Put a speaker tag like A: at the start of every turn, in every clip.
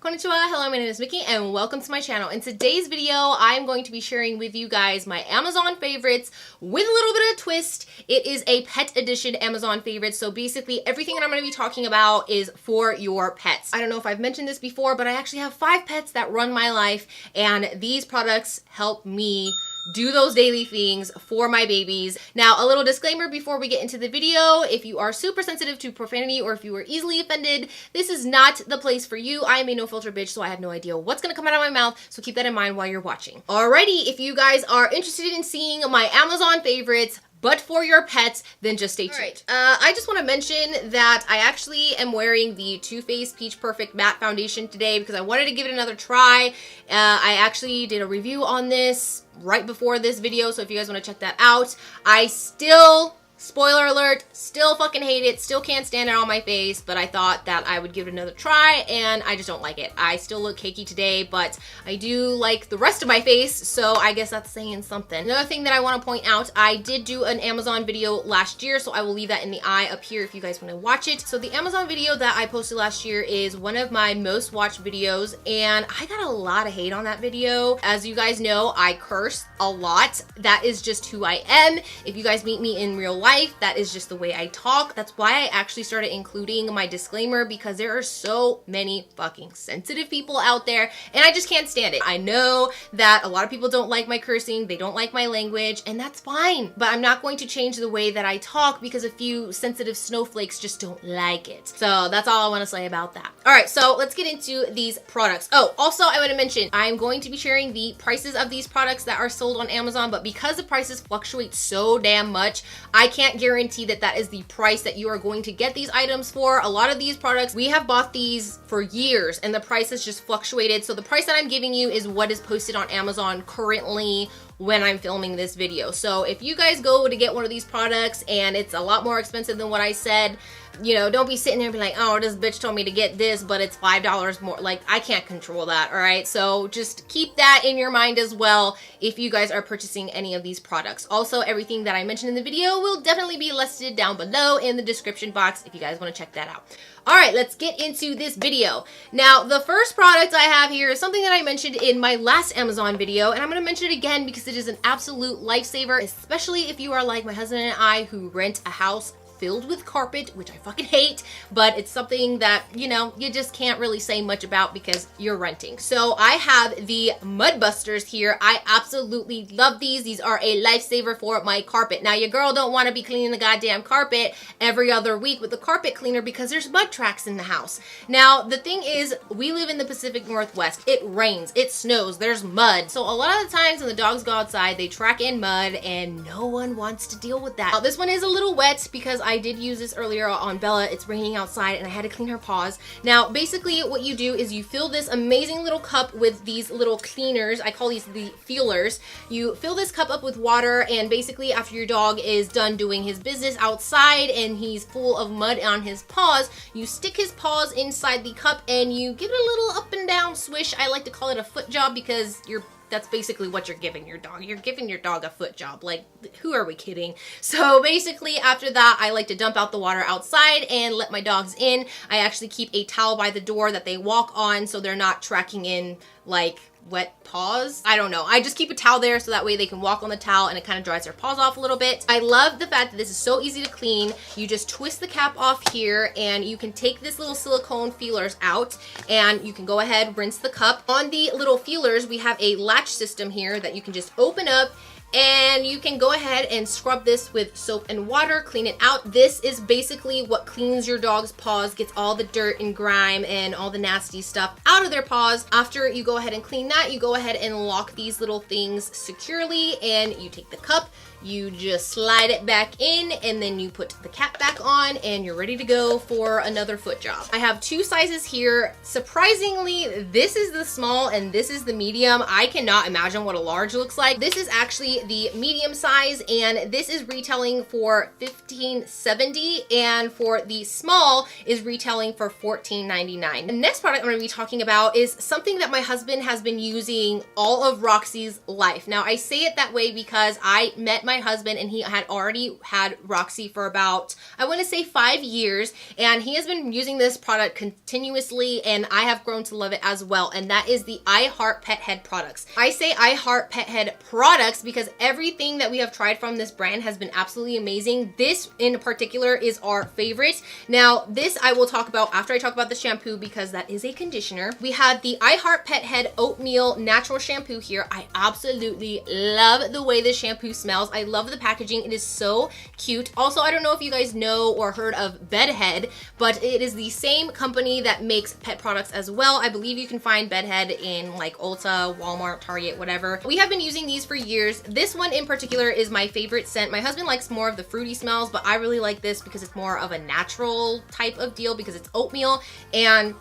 A: Konnichiwa, hello, my name is Miki and welcome to my channel. In today's video, I'm going to be sharing with you guys my Amazon favorites with a little bit of a twist. It is a pet edition Amazon favorites, so basically everything that I'm going to be talking about is for your pets. I don't know if I've mentioned this before, but I actually have 5 pets that run my life, and these products help me do those daily things for my babies. Now, a little disclaimer before we get into the video: if you are super sensitive to profanity or if you are easily offended, this is not the place for you. I am a no filter bitch, so I have no idea what's gonna come out of my mouth, so keep that in mind while you're watching. Alrighty, if you guys are interested in seeing my Amazon favorites, but for your pets, then just stay tuned. Alright, I just want to mention that I actually am wearing the Too Faced Peach Perfect Matte Foundation today because I wanted to give it another try. I actually did a review on this right before this video, so if you guys want to check that out. I still, spoiler alert, still fucking hate it, still can't stand it on my face, but I thought that I would give it another try, and I just don't like it. I still look cakey today, but I do like the rest of my face, so I guess that's saying something. Another thing that I want to point out, I did do an Amazon video last year, so I will leave that in the eye up here if you guys want to watch it. So the Amazon video that I posted last year is one of my most watched videos, and I got a lot of hate on that video. As you guys know, I curse a lot. That is just who I am. If you guys meet me in real life, that is just the way I talk. That's why I actually started including my disclaimer, because there are so many fucking sensitive people out there and I just can't stand it. I know that a lot of people don't like my cursing, they don't like my language, and that's fine, but I'm not going to change the way that I talk because a few sensitive snowflakes just don't like it. So that's all I want to say about that. Alright, so let's get into these products. Oh, also I want to mention, I'm going to be sharing the prices of these products that are sold on Amazon, but because the prices fluctuate so damn much, I can't guarantee that that is the price that you are going to get these items for. A lot of these products, we have bought these for years and the price has just fluctuated. So the price that I'm giving you is what is posted on Amazon currently when I'm filming this video. So if you guys go to get one of these products and it's a lot more expensive than what I said, you know, don't be sitting there and be like, oh, this bitch told me to get this, but it's $5 more. Like, I can't control that, all right? So just keep that in your mind as well if you guys are purchasing any of these products. Also, everything that I mentioned in the video will definitely be listed down below in the description box if you guys want to check that out. All right, let's get into this video. Now, the first product I have here is something that I mentioned in my last Amazon video, and I'm going to mention it again because it is an absolute lifesaver, especially if you are like my husband and I, who rent a house filled with carpet, which I fucking hate, but it's something that, you know, you just can't really say much about because you're renting. So I have the Mud Busters here. I absolutely love these. These are a lifesaver for my carpet. Now, your girl don't want to be cleaning the goddamn carpet every other week with the carpet cleaner because there's mud tracks in the house. Now, the thing is, we live in the Pacific Northwest. It rains, it snows, there's mud. So a lot of the times when the dogs go outside, they track in mud and no one wants to deal with that. Now, this one is a little wet because I did use this earlier on Bella. It's raining outside and I had to clean her paws. Now, basically what you do is you fill this amazing little cup with these little cleaners. I call these the feelers. You fill this cup up with water, and basically after your dog is done doing his business outside and he's full of mud on his paws, you stick his paws inside the cup and you give it a little up and down swish. I like to call it a foot job because that's basically what you're giving your dog. You're giving your dog a foot job. Like, who are we kidding? So basically after that, I like to dump out the water outside and let my dogs in. I actually keep a towel by the door that they walk on so they're not tracking in like wet paws. I don't know. I just keep a towel there so that way they can walk on the towel and it kind of dries their paws off a little bit. I love the fact that this is so easy to clean. You just twist the cap off here and you can take this little silicone feelers out and you can go ahead, rinse the cup. On the little feelers, we have a latch system here that you can just open up, and you can go ahead and scrub this with soap and water, clean it out. This is basically what cleans your dog's paws, gets all the dirt and grime and all the nasty stuff out of their paws. After you go ahead and clean that, you go ahead and lock these little things securely, and you take the cup, you just slide it back in, and then you put the cap back on and you're ready to go for another foot job. I have 2 sizes here. Surprisingly, this is the small and this is the medium. I cannot imagine what a large looks like. This is actually the medium size, and this is retailing for $15.70, and for the small is retailing for $14.99. The next product I'm going to be talking about is something that my husband has been using all of Roxy's life. Now, I say it that way because I met my husband and he had already had Roxy for about, I want to say 5 years, and he has been using this product continuously, and I have grown to love it as well, and that is the I Heart Pet Head products. I say I Heart Pet Head products because everything that we have tried from this brand has been absolutely amazing. This in particular is our favorite. Now, this I will talk about after I talk about the shampoo because that is a conditioner. We have the I Heart Pet Head Oatmeal Natural Shampoo here. I absolutely love the way this shampoo smells. I love the packaging. It is so cute. Also, I don't know if you guys know or heard of Bedhead, but it is the same company that makes pet products as well. I believe you can find Bedhead in like Ulta, Walmart, Target, whatever. We have been using these for years. This one in particular is my favorite scent. My husband likes more of the fruity smells, but I really like this because it's more of a natural type of deal because it's oatmeal, and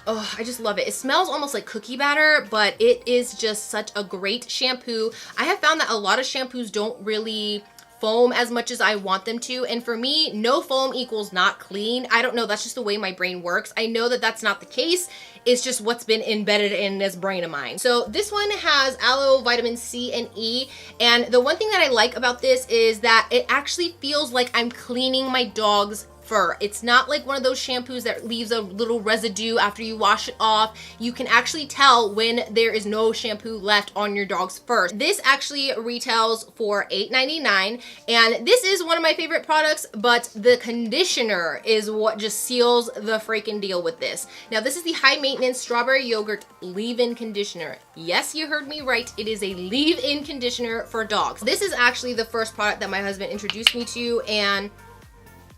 A: oh, I just love it. It smells almost like cookie batter, but it is just such a great shampoo. I have found that a lot of shampoos don't really foam as much as I want them to, and for me, no foam equals not clean. I don't know, that's just the way my brain works. I know that that's not the case. It's just what's been embedded in this brain of mine. So this one has aloe, vitamin C, and E, and the one thing that I like about this is that it actually feels like I'm cleaning my dog's fur. It's not like one of those shampoos that leaves a little residue after you wash it off. You can actually tell when there is no shampoo left on your dog's fur. This actually retails for $8.99, and this is one of my favorite products, but the conditioner is what just seals the freaking deal with this. Now, this is the high maintenance strawberry yogurt leave-in conditioner. Yes, you heard me right. It is a leave-in conditioner for dogs. This is actually the first product that my husband introduced me to, and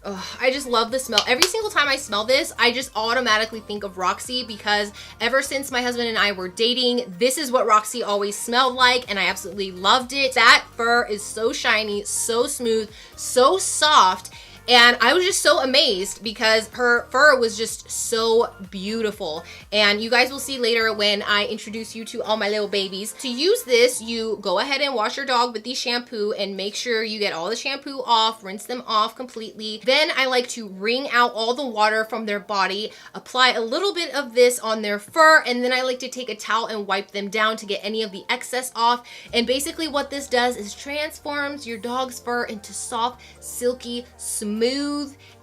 A: oh, I just love the smell. Every single time I smell this, I just automatically think of Roxy because ever since my husband and I were dating, this is what Roxy always smelled like, and I absolutely loved it. That fur is so shiny, so smooth, so soft. And I was just so amazed because her fur was just so beautiful. And you guys will see later when I introduce you to all my little babies. To use this, you go ahead and wash your dog with the shampoo and make sure you get all the shampoo off, rinse them off completely. Then I like to wring out all the water from their body, apply a little bit of this on their fur, and then I like to take a towel and wipe them down to get any of the excess off. And basically what this does is transforms your dog's fur into soft, silky, smooth,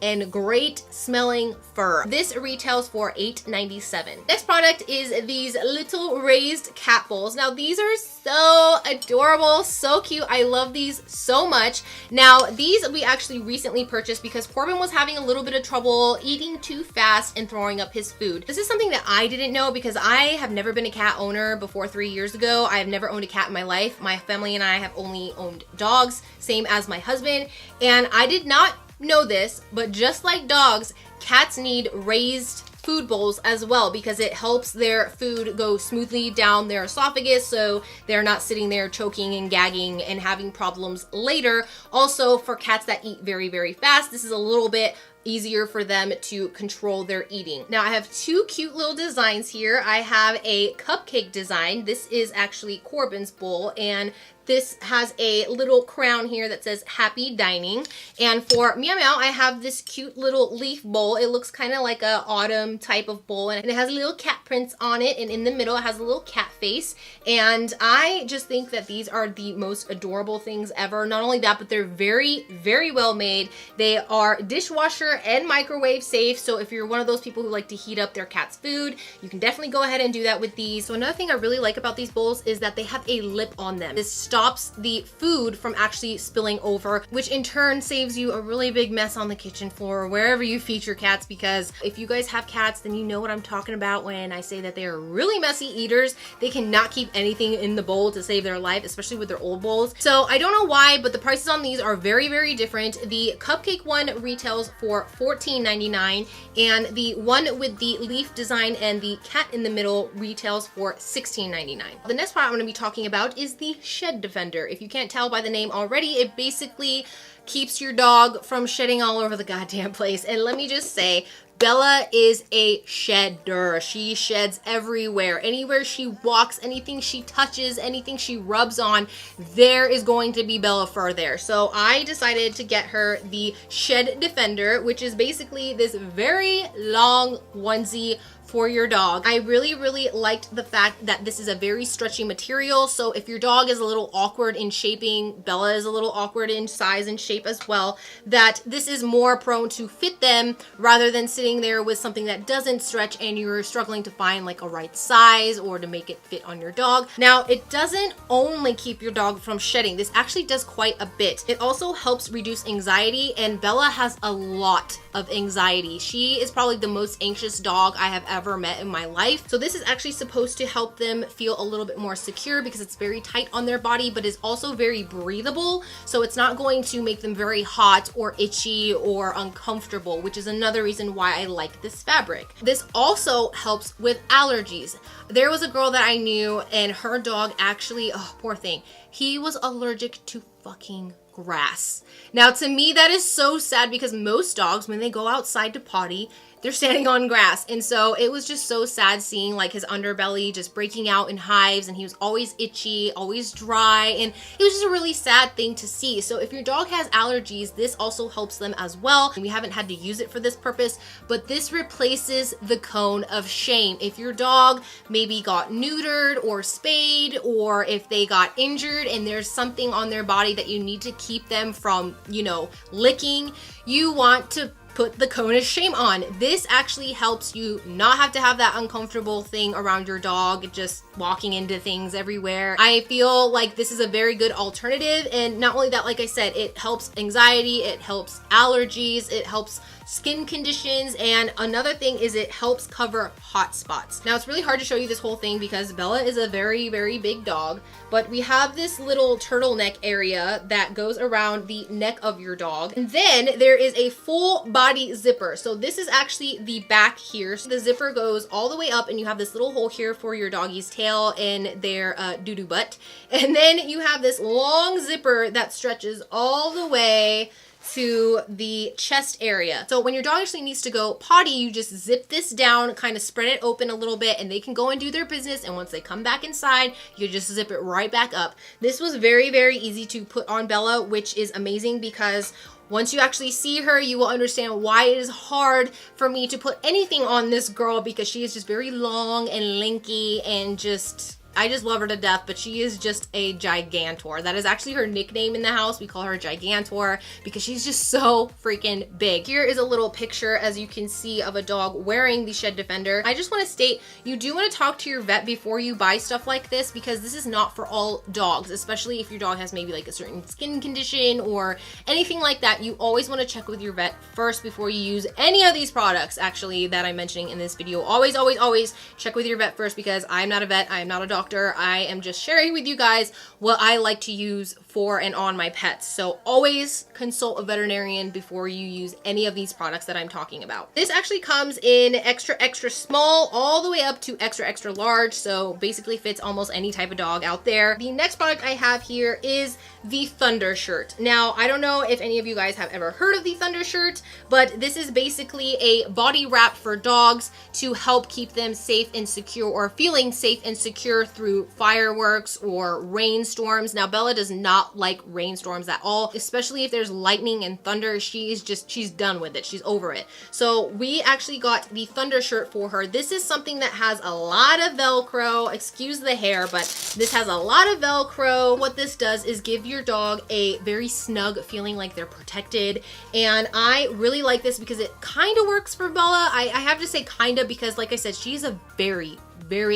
A: and great smelling fur. This retails for $8.97. Next product is these little raised cat bowls. Now, these are so adorable, so cute. I love these so much. Now, these we actually recently purchased because Corbin was having a little bit of trouble eating too fast and throwing up his food. This is something that I didn't know because I have never been a cat owner before 3 years ago. I have never owned a cat in my life. My family and I have only owned dogs, same as my husband, and I did not know this, but just like dogs, cats need raised food bowls as well because it helps their food go smoothly down their esophagus so they're not sitting there choking and gagging and having problems later. Also, for cats that eat very, very fast, this is a little bit easier for them to control their eating. Now, I have two cute little designs here. I have a cupcake design. This is actually Corbin's bowl, and this has a little crown here that says Happy Dining. And for Meow Meow, I have this cute little leaf bowl. It looks kind of like a autumn type of bowl, and it has little cat prints on it, and in the middle it has a little cat face. And I just think that these are the most adorable things ever. Not only that, but they're very, very well made. They are dishwasher and microwave safe, so if you're one of those people who like to heat up their cat's food, you can definitely go ahead and do that with these. So another thing I really like about these bowls is that they have a lip on them. This stops the food from actually spilling over, which in turn saves you a really big mess on the kitchen floor or wherever you feed your cats, because if you guys have cats, then you know what I'm talking about when I say that they are really messy eaters. They cannot keep anything in the bowl to save their life, especially with their old bowls. So I don't know why, but the prices on these are very, very different. The cupcake one retails for $14.99, and the one with the leaf design and the cat in the middle retails for $16.99. The next product I'm going to be talking about is the Shed Defender. If you can't tell by the name already, it basically keeps your dog from shedding all over the goddamn place. And let me just say, Bella is a shedder. She sheds everywhere. Anywhere she walks, anything she touches, anything she rubs on, there is going to be Bella fur there. So I decided to get her the Shed Defender, which is basically this very long onesie for your dog. I really liked the fact that this is a very stretchy material, so if your dog is a little awkward in shaping, Bella is a little awkward in size and shape as well, that this is more prone to fit them rather than sitting there with something that doesn't stretch and you're struggling to find like a right size or to make it fit on your dog. Now, it doesn't only keep your dog from shedding. This actually does quite a bit. It also helps reduce anxiety, and Bella has a lot of anxiety. She is probably the most anxious dog I have ever met in my life. So this is actually supposed to help them feel a little bit more secure because it's very tight on their body, but is also very breathable. So it's not going to make them very hot or itchy or uncomfortable, which is another reason why I like this fabric. This also helps with allergies. There was a girl that I knew and her dog actually, oh, poor thing, he was allergic to fucking grass. Now, to me, that is so sad because most dogs, when they go outside to potty, they're standing on grass. And so it was just so sad seeing like his underbelly just breaking out in hives, and he was always itchy, always dry, and it was just a really sad thing to see. So if your dog has allergies, this also helps them as well. And we haven't had to use it for this purpose, but this replaces the cone of shame. If your dog maybe got neutered or spayed, or if they got injured and there's something on their body that you need to keep them from, you know, licking, you want to put the cone of shame on. This actually helps you not have to have that uncomfortable thing around your dog just walking into things everywhere. I feel like this is a very good alternative, and not only that, like I said, it helps anxiety, it helps allergies, it helps skin conditions, and another thing is it helps cover hot spots. Now, it's really hard to show you this whole thing because Bella is a very big dog, but we have this little turtleneck area that goes around the neck of your dog. And then there is a full body zipper. So this is actually the back here. So the zipper goes all the way up and you have this little hole here for your doggy's tail and their doo-doo butt. And then you have this long zipper that stretches all the way to the chest area. So when your dog actually needs to go potty, you just zip this down, kind of spread it open a little bit, and they can go and do their business. And once they come back inside, you just zip it right back up. This was very easy to put on Bella, which is amazing because once you actually see her, you will understand why it is hard for me to put anything on this girl, because she is just very long and lanky and just, I just love her to death, but she is just a gigantor. That is actually her nickname in the house. We call her Gigantor because she's just so freaking big. Here is a little picture, as you can see, of a dog wearing the Shed Defender. I just want to state, you do want to talk to your vet before you buy stuff like this, because this is not for all dogs, especially if your dog has maybe like a certain skin condition or anything like that. You always want to check with your vet first before you use any of these products, actually, that I'm mentioning in this video. Always check with your vet first, because I'm not a vet, I am not a doctor. I am just sharing with you guys what I like to use for and on my pets. So always consult a veterinarian before you use any of these products that I'm talking about. This actually comes in extra small all the way up to extra large, so basically fits almost any type of dog out there. The next product I have here is the Thunder Shirt. Now, I don't know if any of you guys have ever heard of the Thunder Shirt, but this is basically a body wrap for dogs to help keep them safe and secure, or feeling safe and secure through fireworks or rainstorms. Now, Bella does not like rainstorms at all, especially if there's lightning and thunder. She's done with it. She's over it. So we actually got the Thunder Shirt for her. This is something that has a lot of Velcro. Excuse the hair, but this has a lot of Velcro. What this does is give your dog a very snug feeling, like they're protected. And I really like this because it kind of works for Bella. I have to say kind of, because like I said, she's a very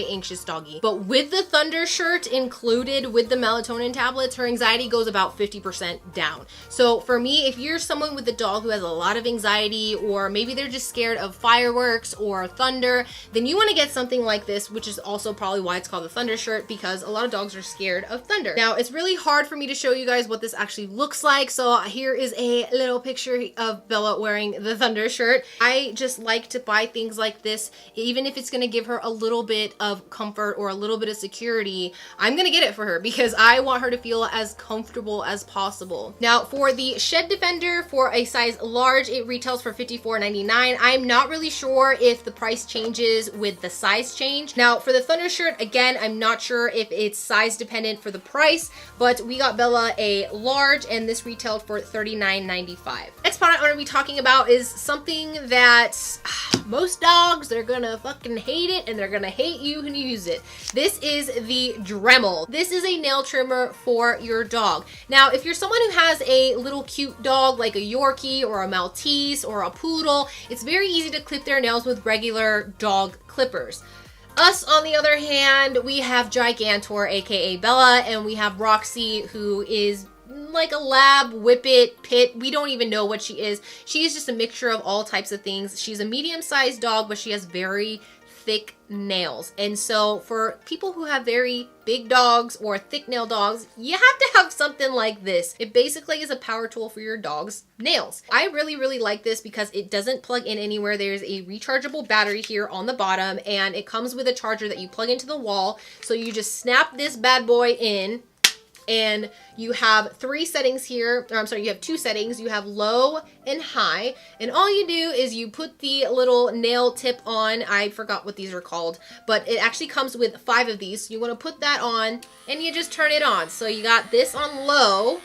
A: anxious doggy. But with the Thunder Shirt included with the melatonin tablets, her anxiety goes about 50% down. So for me, if you're someone with a dog who has a lot of anxiety, or maybe they're just scared of fireworks or thunder, then you want to get something like this, which is also probably why it's called the Thunder Shirt, because a lot of dogs are scared of thunder. Now, it's really hard for me to show you guys what this actually looks like, so here is a little picture of Bella wearing the Thunder Shirt. I just like to buy things like this, even if it's going to give her a little bit bit of comfort or a little bit of security, I'm gonna get it for her because I want her to feel as comfortable as possible. Now for the Shed Defender for a size large, it retails for $54.99. I'm not really sure if the price changes with the size change. Now for the Thunder Shirt, again, I'm not sure if it's size dependent for the price, but we got Bella a large and this retailed for $39.95. Next product I'm gonna be talking about is something that most dogs, they're gonna fucking hate it and they're gonna hate you when you use it. This is the Dremel. This is a nail trimmer for your dog. Now, if you're someone who has a little cute dog like a Yorkie or a Maltese or a Poodle, it's very easy to clip their nails with regular dog clippers. Us, on the other hand, we have Gigantor, aka Bella, and we have Roxy, who is like a lab, whippet, pit. We don't even know what she is. She is just a mixture of all types of things. She's a medium-sized dog, but she has very thick nails. And so for people who have very big dogs or thick nail dogs, you have to have something like this. It basically is a power tool for your dog's nails. I really like this because it doesn't plug in anywhere. There's a rechargeable battery here on the bottom, and it comes with a charger that you plug into the wall. So you just snap this bad boy in, and you have three settings here, or I'm sorry, you have two settings. You have low and high, and all you do is you put the little nail tip on. I forgot what these are called, but it actually comes with 5 of these. So you want to put that on and you just turn it on. So you got this on low,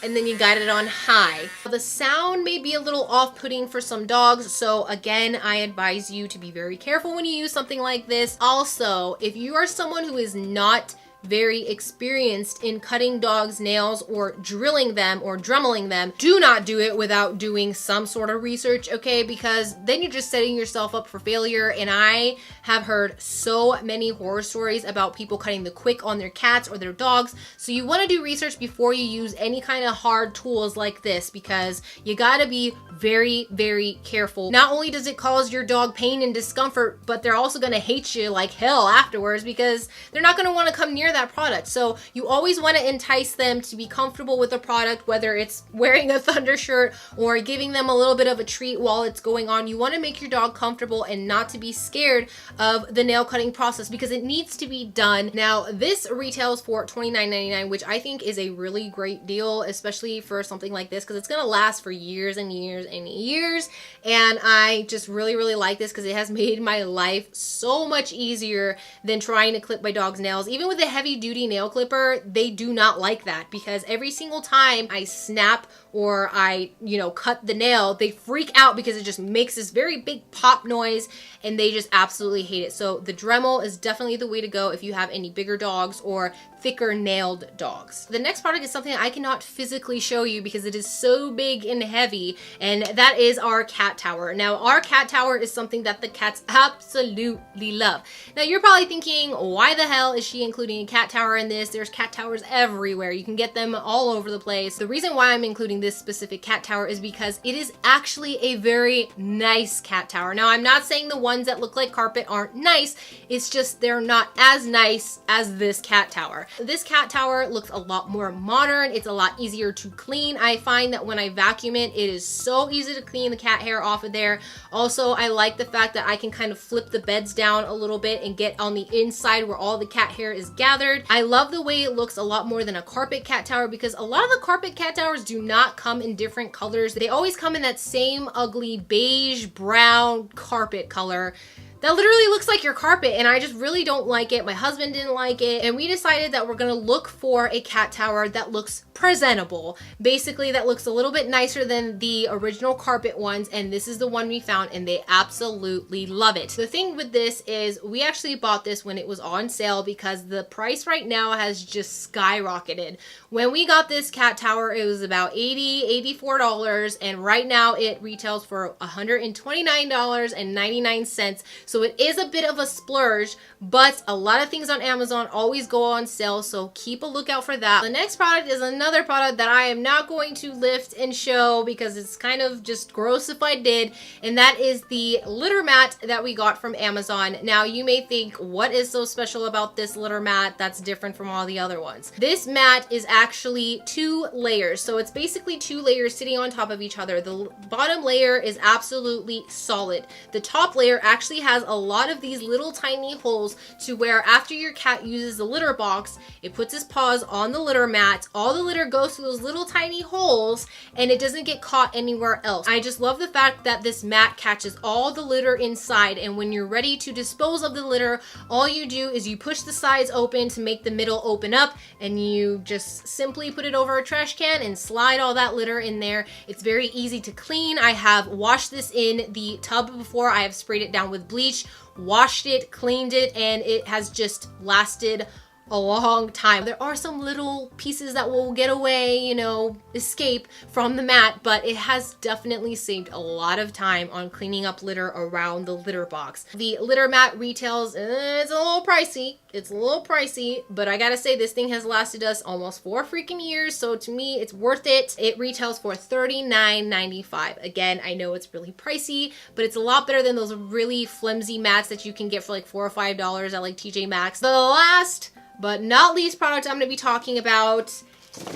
A: and then you got it on high. The sound may be a little off-putting for some dogs, so again, I advise you to be very careful when you use something like this. Also, if you are someone who is not very experienced in cutting dogs' nails or drilling them or dremeling them, do not do it without doing some sort of research, okay? Because then you're just setting yourself up for failure. And I have heard so many horror stories about people cutting the quick on their cats or their dogs. So you want to do research before you use any kind of hard tools like this, because you gotta be very careful. Not only does it cause your dog pain and discomfort, but they're also gonna hate you like hell afterwards because they're not gonna want to come near that product. So you always want to entice them to be comfortable with the product, whether it's wearing a Thunder Shirt or giving them a little bit of a treat while it's going on. You want to make your dog comfortable and not to be scared of the nail cutting process, because it needs to be done. Now this retails for $29.99, which I think is a really great deal, especially for something like this, because it's going to last for years and years and years. And I just really like this because it has made my life so much easier than trying to clip my dog's nails. Even with a heavy duty nail clipper, they do not like that, because every single time I snap or I, cut the nail, they freak out because it just makes this very big pop noise and they just absolutely hate it. So the Dremel is definitely the way to go if you have any bigger dogs or thicker nailed dogs. The next product is something I cannot physically show you because it is so big and heavy, and that is our cat tower. Now our cat tower is something that the cats absolutely love. Now you're probably thinking, why the hell is she including a cat tower in this? There's cat towers everywhere. You can get them all over the place. The reason why I'm including this specific cat tower is because it is actually a very nice cat tower. Now I'm not saying the ones that look like carpet aren't nice, it's just they're not as nice as this cat tower. This cat tower looks a lot more modern. It's a lot easier to clean. I find that when I vacuum it, it is so easy to clean the cat hair off of there. Also, I like the fact that I can kind of flip the beds down a little bit and get on the inside where all the cat hair is gathered. I love the way it looks a lot more than a carpet cat tower, because a lot of the carpet cat towers do not come in different colors. They always come in that same ugly beige brown carpet color that literally looks like your carpet, and I just really don't like it. My husband didn't like it, and we decided that we're gonna look for a cat tower that looks presentable. Basically, that looks a little bit nicer than the original carpet ones, and this is the one we found, and they absolutely love it. The thing with this is we actually bought this when it was on sale because the price right now has just skyrocketed. When we got this cat tower, it was about $84, and right now it retails for $129.99. So it is a bit of a splurge, but a lot of things on Amazon always go on sale, so keep a lookout for that. The next product is another product that I am not going to lift and show because it's kind of just gross if I did, and that is the litter mat that we got from Amazon. Now you may think, what is so special about this litter mat that's different from all the other ones? This mat is actually 2 layers, so it's basically 2 layers sitting on top of each other. The bottom layer is absolutely solid. The top layer actually has a lot of these little tiny holes to where after your cat uses the litter box, it puts its paws on the litter mat, all the litter goes through those little tiny holes and it doesn't get caught anywhere else. I just love the fact that this mat catches all the litter inside, and when you're ready to dispose of the litter, all you do is you push the sides open to make the middle open up, and you just simply put it over a trash can and slide all that litter in there. It's very easy to clean. I have washed this in the tub before. I have sprayed it down with bleach, washed it, cleaned it, and it has just lasted a long time. There are some little pieces that will get away, you know, escape from the mat, but it has definitely saved a lot of time on cleaning up litter around the litter box. The litter mat retails, it's a little pricey. It's a little pricey, but I gotta say this thing has lasted us almost 4 freaking years, so to me, it's worth it. It retails for $39.95. Again, I know it's really pricey, but it's a lot better than those really flimsy mats that you can get for like $4 or $5 at like TJ Maxx. The last but not least product I'm going to be talking about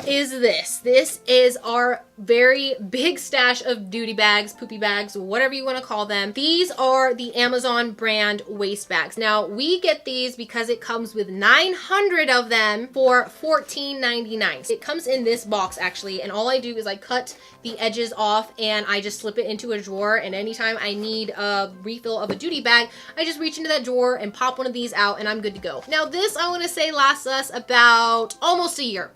A: is this. This is our very big stash of duty bags, poopy bags, whatever you want to call them. These are the Amazon brand waste bags. Now, we get these because it comes with 900 of them for $14.99. It comes in this box actually, and all I do is I cut the edges off and I just slip it into a drawer, and anytime I need a refill of a duty bag, I just reach into that drawer and pop one of these out and I'm good to go. Now this, I want to say, lasts us about almost a year.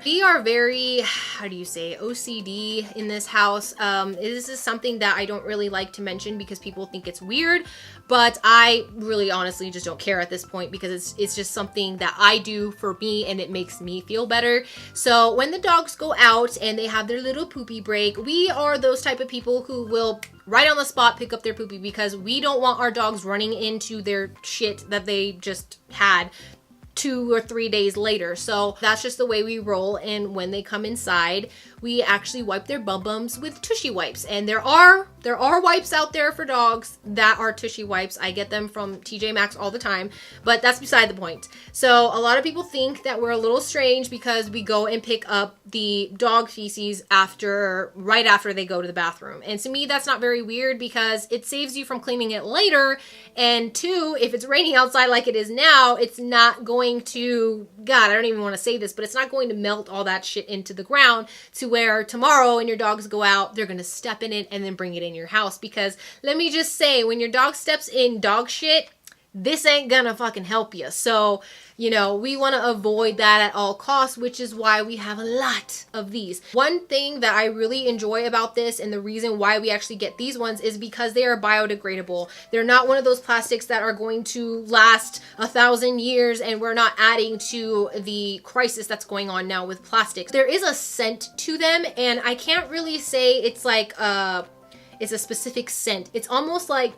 A: We are very, how do you say, OCD in this house. This is something that I don't really like to mention because people think it's weird, but I really honestly just don't care at this point because it's just something that I do for me and it makes me feel better. So when the dogs go out and they have their little poopy break, we are those type of people who will right on the spot pick up their poopy because we don't want our dogs running into their shit that they just had 2 or 3 days later. So that's just the way we roll. And when they come inside, we actually wipe their bum-bums with Tushy wipes. And there are wipes out there for dogs that are Tushy wipes. I get them from TJ Maxx all the time, but that's beside the point. So a lot of people think that we're a little strange because we go and pick up the dog feces right after they go to the bathroom. And to me, that's not very weird because it saves you from cleaning it later. And 2, if it's raining outside like it is now, it's not going to, God, I don't even want to say this, but it's not going to melt all that shit into the ground to where tomorrow when your dogs go out, they're going to step in it and then bring it in your house. Because let me just say, when your dog steps in dog shit, this ain't gonna fucking help you. So, you know, we want to avoid that at all costs, which is why we have a lot of these. One thing that I really enjoy about this, and the reason why we actually get these ones, is because they are biodegradable. They're not one of those plastics that are going to last 1,000 years, and we're not adding to the crisis that's going on now with plastics. There is a scent to them, and I can't really say it's like it's a specific scent. It's almost like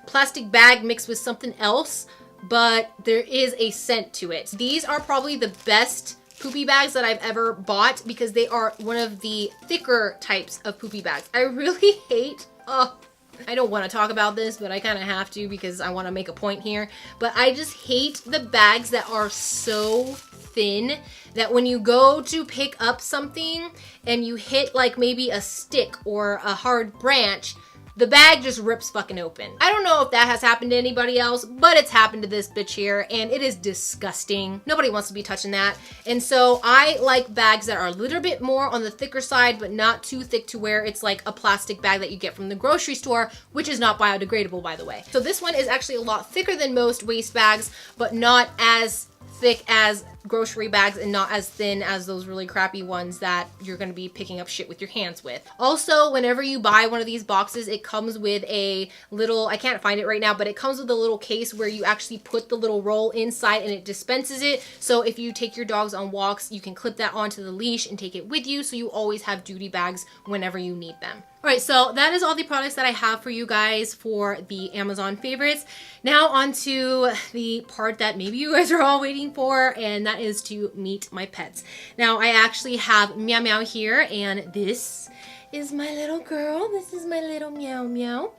A: plastic bag mixed with something else, but there is a scent to it. These are probably the best poopy bags that I've ever bought because they are one of the thicker types of poopy bags. I really hate, I don't want to talk about this, but I kind of have to because I want to make a point here. But I just hate the bags that are so thin that when you go to pick up something and you hit like maybe a stick or a hard branch, the bag just rips fucking open. I don't know if that has happened to anybody else, but it's happened to this bitch here, and it is disgusting. Nobody wants to be touching that. And so I like bags that are a little bit more on the thicker side, but not too thick to where it's like a plastic bag that you get from the grocery store, which is not biodegradable, by the way. So this one is actually a lot thicker than most waste bags, but not as thick as grocery bags and not as thin as those really crappy ones that you're going to be picking up shit with your hands with. Also, whenever you buy one of these boxes, it comes with a little, I can't find it right now, but it comes with a little case where you actually put the little roll inside and it dispenses it. So if you take your dogs on walks, you can clip that onto the leash and take it with you, so you always have duty bags whenever you need them. All right, so that is all the products that I have for you guys for the Amazon favorites. Now on to the part that maybe you guys are all waiting for, and that is to meet my pets. Now I actually have Meow Meow here, and this is my little girl. This is my little Meow Meow.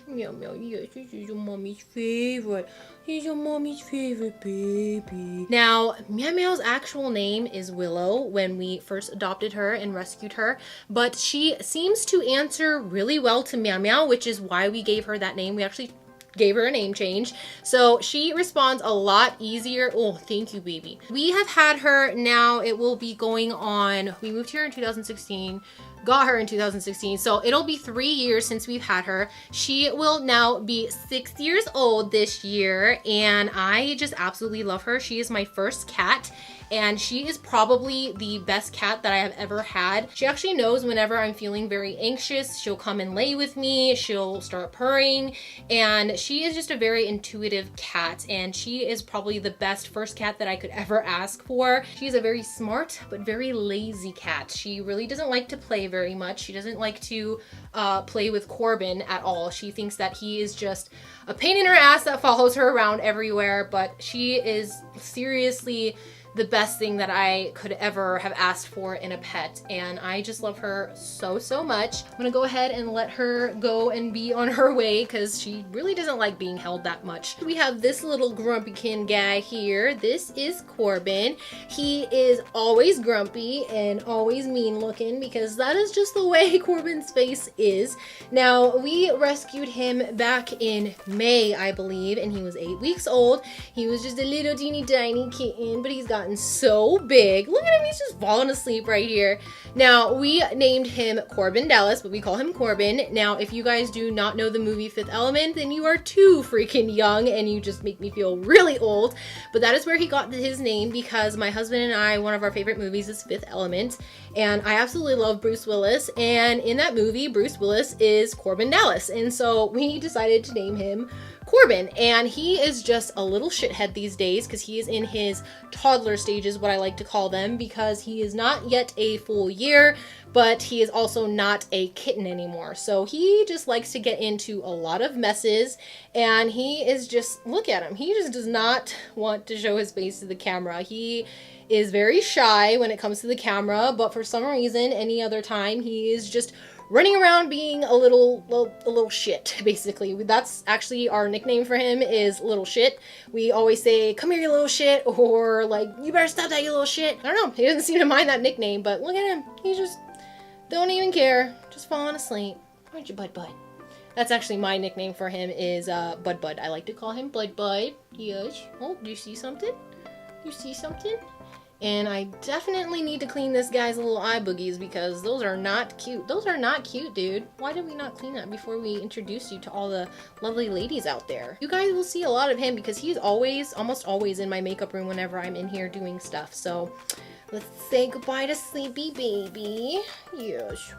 A: Meow Meow, yes, this is your mommy's favorite. He's your mommy's favorite baby. Now, Meow Meow's actual name is Willow when we first adopted her and rescued her, but she seems to answer really well to Meow Meow, which is why we gave her that name. We actually gave her a name change. So she responds a lot easier. Oh, thank you, baby. We have had her now, it will be going on, we moved here in 2016, got her in 2016, so it'll be 3 years since we've had her. She will now be 6 years old this year, and I just absolutely love her. She is my first cat, and she is probably the best cat that I have ever had. She actually knows whenever I'm feeling very anxious, she'll come and lay with me, she'll start purring, and she is just a very intuitive cat, and she is probably the best first cat that I could ever ask for. She's a very smart but very lazy cat. She really doesn't like to play very much. She doesn't like to play with Corbin at all. She thinks that he is just a pain in her ass that follows her around everywhere, but she is seriously the best thing that I could ever have asked for in a pet, and I just love her so, so much. I'm gonna go ahead and let her go and be on her way because she really doesn't like being held that much. We have this little grumpykin guy here. This is Corbin. He is always grumpy and always mean looking because that is just the way Corbin's face is. Now, we rescued him back in May, I believe, and he was 8 weeks old. He was just a little teeny tiny kitten, but he's gotten so big. Look at him, he's just falling asleep right here. Now, we named him Corbin Dallas, but we call him Corbin. Now, if you guys do not know the movie Fifth Element, then you are too freaking young and you just make me feel really old. But that is where he got his name because my husband and I, one of our favorite movies is Fifth Element, and I absolutely love Bruce Willis, and in that movie, Bruce Willis is Corbin Dallas, and so we decided to name him Corbin, and he is just a little shithead these days because he is in his toddler stages, what I like to call them, because he is not yet a full year, but he is also not a kitten anymore. So he just likes to get into a lot of messes, and he is just, look at him, he just does not want to show his face to the camera. He is very shy when it comes to the camera, but for some reason, any other time, he is just running around being a little shit, basically. That's actually our nickname for him, is little shit. We always say, come here, you little shit, or like, you better stop that, you little shit. I don't know, he doesn't seem to mind that nickname, but look at him. He just don't even care, just falling asleep. Aren't you, Bud Bud? That's actually my nickname for him, is Bud Bud. I like to call him Bud Bud. Yes. Oh, do you see something? You see something? And I definitely need to clean this guy's little eye boogies because those are not cute. Those are not cute, dude. Why did we not clean that before we introduce you to all the lovely ladies out there? You guys will see a lot of him because he's always, almost always in my makeup room whenever I'm in here doing stuff. So let's say goodbye to Sleepy Baby. Yes.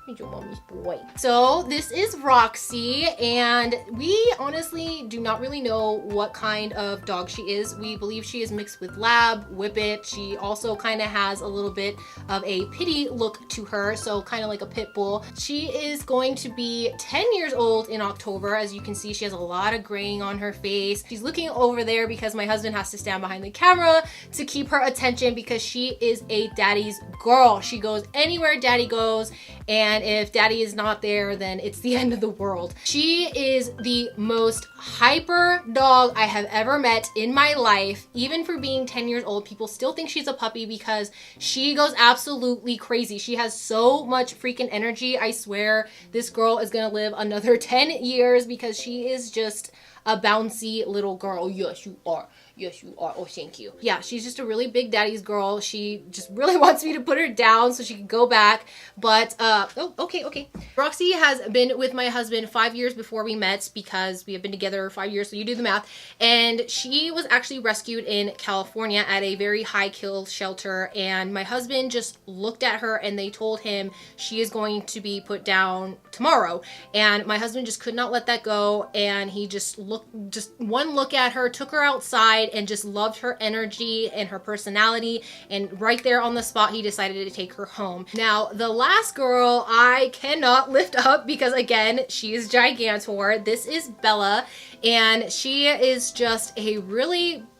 A: He's your mommy's boy. So this is Roxy, and we honestly do not really know what kind of dog she is. We believe she is mixed with Lab, Whippet. She also kind of has a little bit of a pitty look to her, so kind of like a pit bull. She is going to be 10 years old in October. As you can see, she has a lot of graying on her face. She's looking over there because my husband has to stand behind the camera to keep her attention because she is a daddy's girl. She goes anywhere daddy goes, and if daddy is not there, then it's the end of the world. She is the most hyper dog I have ever met in my life. Even for being 10 years old, people still think she's a puppy because she goes absolutely crazy. She has so much freaking energy. I swear this girl is gonna live another 10 years because she is just a bouncy little girl. Yes, you are. Yes, you are. Oh, thank you. Yeah, she's just a really big daddy's girl. She just really wants me to put her down so she can go back. But, oh, okay. Roxy has been with my husband 5 years before we met because we have been together 5 years, so you do the math. And she was actually rescued in California at a very high kill shelter. And my husband just looked at her and they told him she is going to be put down tomorrow. And my husband just could not let that go. And he just one look at her, took her outside, and just loved her energy and her personality, and right there on the spot he decided to take her home. Now the last girl I cannot lift up because again she is gigantor. This is Bella, and she is just a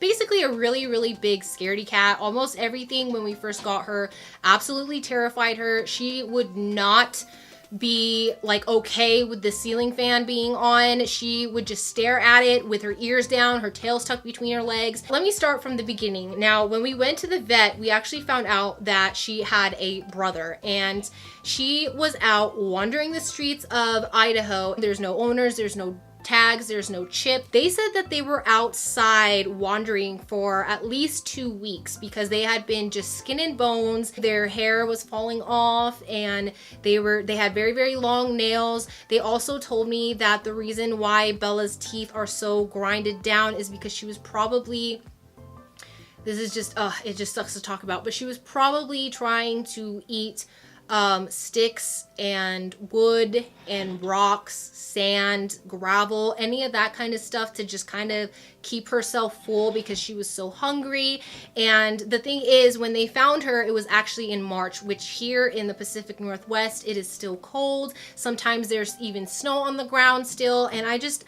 A: basically a really big scaredy cat. Almost everything when we first got her absolutely terrified her. She would not be like okay with the ceiling fan being on. She would just stare at it with her ears down, her tail's tucked between her legs. Let me start from the beginning. Now, when we went to the vet, we actually found out that she had a brother, and she was out wandering the streets of Idaho. There's no owners, there's no tags, there's no chip. They said that they were outside wandering for at least 2 weeks because they had been just skin and bones. Their hair was falling off and they had very, very long nails. They also told me that the reason why Bella's teeth are so grinded down is because she was probably, this is just, it just sucks to talk about, but she was probably trying to eat sticks and wood and rocks, sand, gravel, any of that kind of stuff to just kind of keep herself full because she was so hungry. And the thing is, when they found her, it was actually in March, which here in the Pacific Northwest, it is still cold. Sometimes there's even snow on the ground still, and I just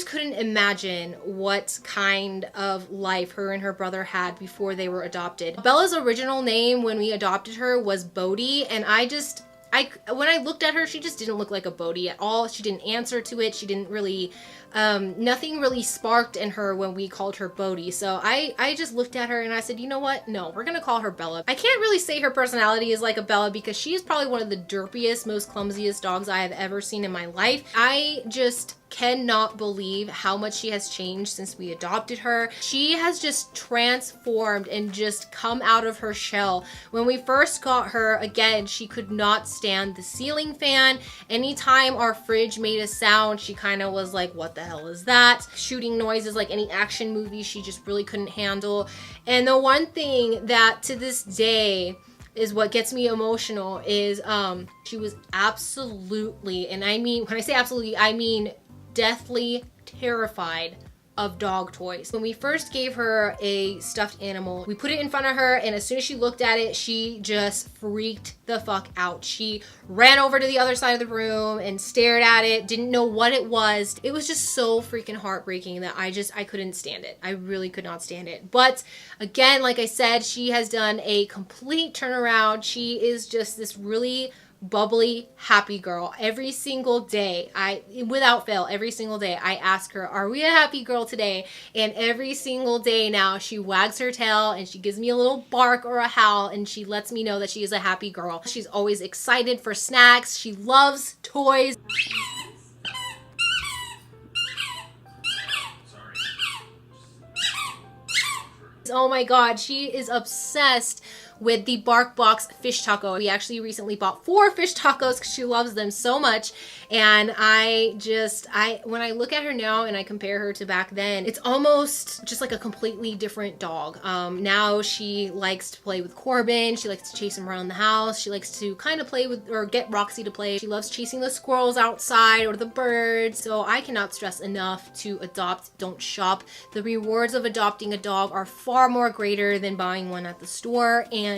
A: couldn't imagine what kind of life her and her brother had before they were adopted. Bella's original name when we adopted her was Bodhi, and when I looked at her, she just didn't look like a Bodhi at all. She didn't answer to it. She didn't really, nothing really sparked in her when we called her Bodhi. So I just looked at her and I said, you know what? No, we're gonna call her Bella. I can't really say her personality is like a Bella because she is probably one of the derpiest, most clumsiest dogs I have ever seen in my life. I just cannot believe how much she has changed since we adopted her. She has just transformed and just come out of her shell. When we first got her, again, she could not stand the ceiling fan. Anytime our fridge made a sound, she kind of was like, what the hell is that? Shooting noises like any action movie, she just really couldn't handle. And the one thing that to this day is what gets me emotional is she was absolutely, and I mean, when I say absolutely, I mean deathly terrified of dog toys. When we first gave her a stuffed animal, we put it in front of her, and as soon as she looked at it, she just freaked the fuck out. She ran over to the other side of the room and stared at it, didn't know what it was. It was just so freaking heartbreaking that I couldn't stand it. I really could not stand it. But again, like I said, she has done a complete turnaround. She is just this really bubbly, happy girl. Every single day, without fail, every single day, I ask her, are we a happy girl today? And every single day now, she wags her tail and she gives me a little bark or a howl and she lets me know that she is a happy girl. She's always excited for snacks. She loves toys. Oh my God, she is obsessed with the Bark Box fish taco. We actually recently bought 4 fish tacos because she loves them so much. And when I look at her now and I compare her to back then, it's almost just like a completely different dog. Now she likes to play with Corbin. She likes to chase him around the house. She likes to kind of play with, or get Roxy to play. She loves chasing the squirrels outside or the birds. So I cannot stress enough to adopt, don't shop. The rewards of adopting a dog are far more greater than buying one at the store. And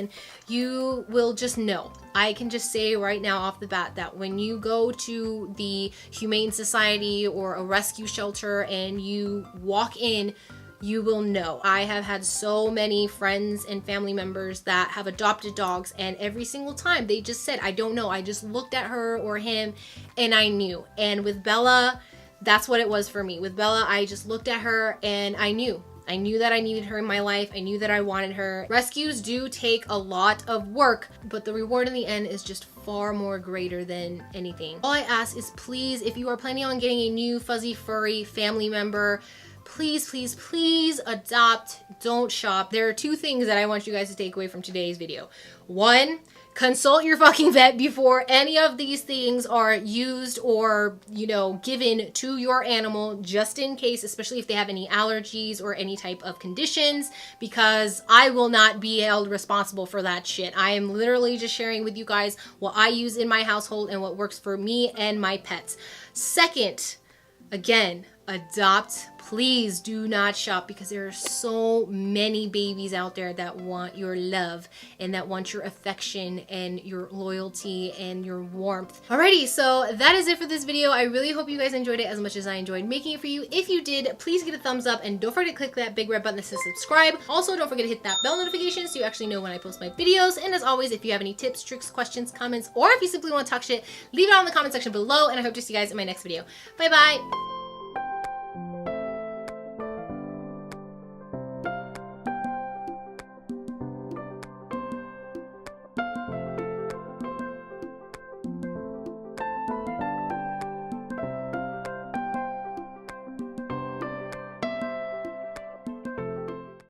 A: you will just know. I can just say right now off the bat that when you go to the Humane Society or a rescue shelter and you walk in, you will know. I have had so many friends and family members that have adopted dogs, and every single time they just said, I don't know. I just looked at her or him and I knew. And with Bella, that's what it was for me. With Bella, I just looked at her and I knew. I knew that I needed her in my life. I knew that I wanted her. Rescues do take a lot of work, but the reward in the end is just far more greater than anything. All I ask is please, if you are planning on getting a new fuzzy furry family member, please, please, please adopt, don't shop. There are 2 things that I want you guys to take away from today's video. 1, consult your fucking vet before any of these things are used or, you know, given to your animal, just in case, especially if they have any allergies or any type of conditions, because I will not be held responsible for that shit. I am literally just sharing with you guys what I use in my household and what works for me and my pets. Second, again, adopt. Please do not shop, because there are so many babies out there that want your love and that want your affection and your loyalty and your warmth. Alrighty, so that is it for this video. I really hope you guys enjoyed it as much as I enjoyed making it for you. If you did, please give it a thumbs up and don't forget to click that big red button that says subscribe. Also, don't forget to hit that bell notification so you actually know when I post my videos. And as always, if you have any tips, tricks, questions, comments, or if you simply want to talk shit, leave it on in the comment section below, and I hope to see you guys in my next video. Bye bye!